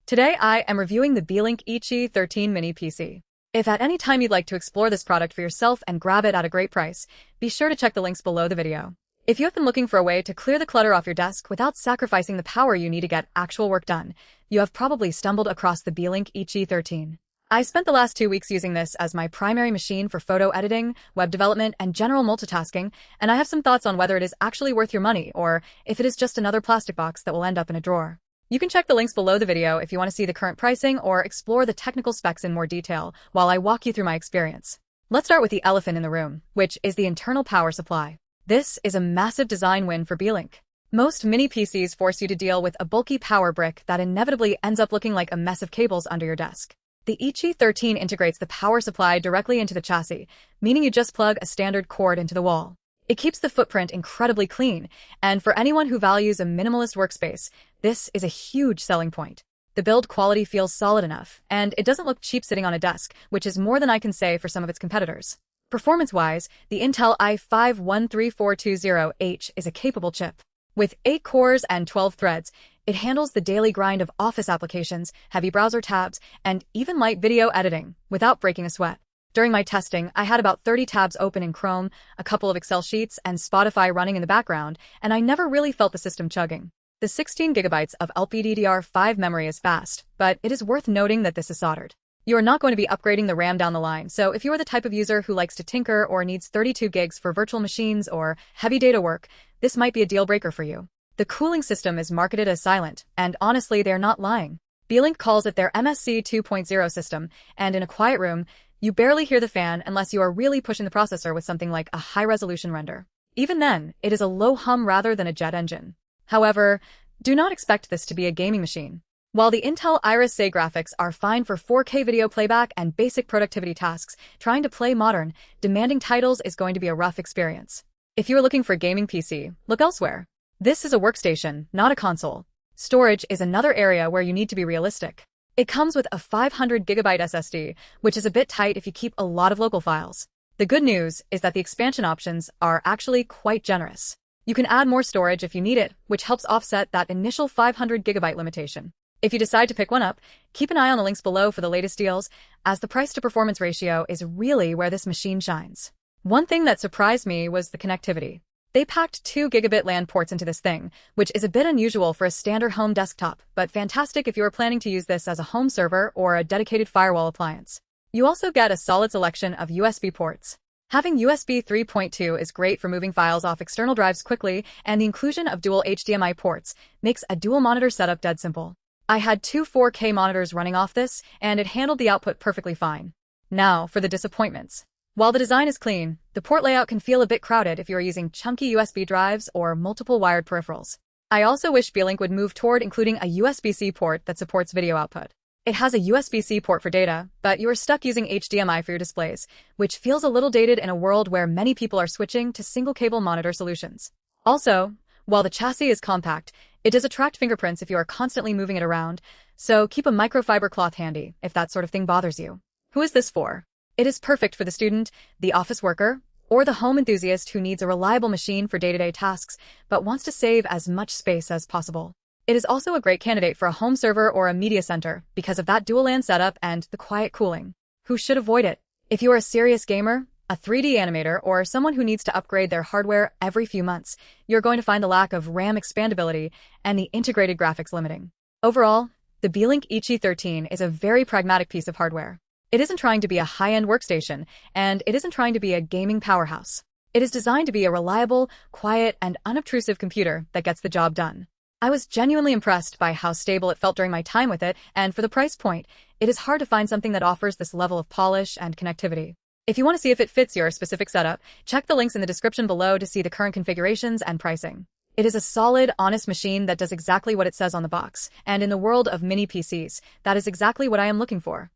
Today I am reviewing the Beelink EQi13 Mini PC. If at any time you'd like to explore this product for yourself and grab it at a great price, be sure to check the links below the video. If you have been looking for a way to clear the clutter off your desk without sacrificing the power you need to get actual work done, you have probably stumbled across the Beelink EQi13. I spent the last 2 weeks using this as my primary machine for photo editing, web development, and general multitasking, and I have some thoughts on whether it is actually worth your money or if it is just another plastic box that will end up in a drawer. You can check the links below the video if you want to see the current pricing or explore the technical specs in more detail while I walk you through my experience. Let's start with the elephant in the room, which is the internal power supply. This is a massive design win for Beelink. Most mini PCs force you to deal with a bulky power brick that inevitably ends up looking like a mess of cables under your desk. The EQi13 integrates the power supply directly into the chassis, meaning you just plug a standard cord into the wall. It keeps the footprint incredibly clean, and for anyone who values a minimalist workspace, this is a huge selling point. The build quality feels solid enough, and it doesn't look cheap sitting on a desk, which is more than I can say for some of its competitors. Performance-wise, the Intel i5-13420H is a capable chip. With 8 cores and 12 threads, it handles the daily grind of office applications, heavy browser tabs, and even light video editing without breaking a sweat. During my testing, I had about 30 tabs open in Chrome, a couple of Excel sheets, and Spotify running in the background, and I never really felt the system chugging. The 16 gigabytes of LPDDR5 memory is fast, but it is worth noting that this is soldered. You are not going to be upgrading the RAM down the line, so if you are the type of user who likes to tinker or needs 32 gigs for virtual machines or heavy data work, this might be a deal breaker for you. The cooling system is marketed as silent, and honestly, they're not lying. Beelink calls it their MSC 2.0 system, and in a quiet room, you barely hear the fan unless you are really pushing the processor with something like a high-resolution render. Even then, it is a low hum rather than a jet engine. However, do not expect this to be a gaming machine. While the Intel Iris-Xe graphics are fine for 4K video playback and basic productivity tasks, trying to play modern, demanding titles is going to be a rough experience. If you are looking for a gaming PC, look elsewhere. This is a workstation, not a console. Storage is another area where you need to be realistic. It comes with a 500GB SSD, which is a bit tight if you keep a lot of local files. The good news is that the expansion options are actually quite generous. You can add more storage if you need it, which helps offset that initial 500GB limitation. If you decide to pick one up, keep an eye on the links below for the latest deals, as the price-to-performance ratio is really where this machine shines. One thing that surprised me was the connectivity. They packed 2 gigabit LAN ports into this thing, which is a bit unusual for a standard home desktop, but fantastic if you are planning to use this as a home server or a dedicated firewall appliance. You also get a solid selection of USB ports. Having USB 3.2 is great for moving files off external drives quickly, and the inclusion of dual HDMI ports makes a dual monitor setup dead simple. I had 2 4K monitors running off this, and it handled the output perfectly fine. Now for the disappointments. While the design is clean, the port layout can feel a bit crowded if you are using chunky USB drives or multiple wired peripherals. I also wish Beelink would move toward including a USB-C port that supports video output. It has a USB-C port for data, but you are stuck using HDMI for your displays, which feels a little dated in a world where many people are switching to single-cable monitor solutions. Also, while the chassis is compact, it does attract fingerprints if you are constantly moving it around, so keep a microfiber cloth handy if that sort of thing bothers you. Who is this for? It is perfect for the student, the office worker, or the home enthusiast who needs a reliable machine for day-to-day tasks but wants to save as much space as possible. It is also a great candidate for a home server or a media center because of that dual LAN setup and the quiet cooling. Who should avoid it? If you are a serious gamer, a 3D animator, or someone who needs to upgrade their hardware every few months, you're going to find the lack of RAM expandability and the integrated graphics limiting. Overall, the Beelink EQi13 is a very pragmatic piece of hardware. It isn't trying to be a high-end workstation, and it isn't trying to be a gaming powerhouse. It is designed to be a reliable, quiet, and unobtrusive computer that gets the job done. I was genuinely impressed by how stable it felt during my time with it, and for the price point, it is hard to find something that offers this level of polish and connectivity. If you want to see if it fits your specific setup, check the links in the description below to see the current configurations and pricing. It is a solid, honest machine that does exactly what it says on the box, and in the world of mini PCs, that is exactly what I am looking for.